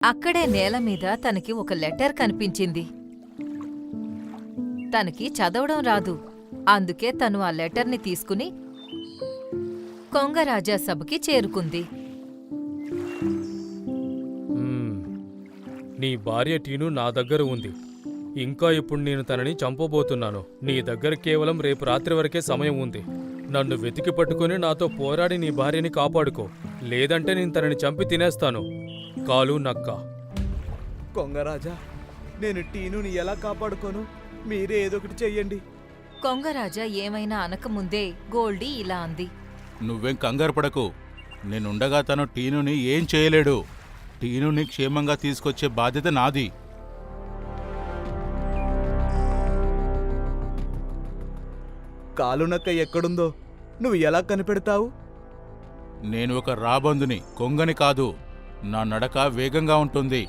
అక్కడే నేలమీద తనకి ఒక లెటర్ కనిపించింది. తనకి చదవడం రాదు. అందుకే తను ఆ లెటర్ని తీసుకుని కొంగరాజా సభకి చేరుకుంది. నీ భార్య టీను నా దగ్గర ఉంది. ఇంకా ఇప్పుడు నేను తనని చంపబోతున్నాను. నీ దగ్గర కేవలం రేపు రాత్రి వరకే సమయం ఉంది. నన్ను వెతికి పట్టుకుని నాతో పోరాడి నీ భార్యని కాపాడుకో, లేదంటే నేను తనని చంపి తినేస్తాను. కాలు నక్క. కొంగరాజా, నేను టీనుని ఎలా కాపాడుకోను? మీరే ఏదొకటి చెయ్యండి. కొంగరాజా ఏమైనా అనకముందే గోల్డీ ఇలా అంది. నువ్వేం కంగారు పడకు. నేనుండగా తను టీనుని ఏం చేయలేడు. టీనుని క్షేమంగా తీసుకొచ్చే బాధ్యత నాది. కాలునక్క ఎక్కడుందో నువ్వు ఎలా కనిపెడతావు? నేను ఒక రాబందుని, కొంగని కాదు. నా నడక వేగంగా ఉంటుంది.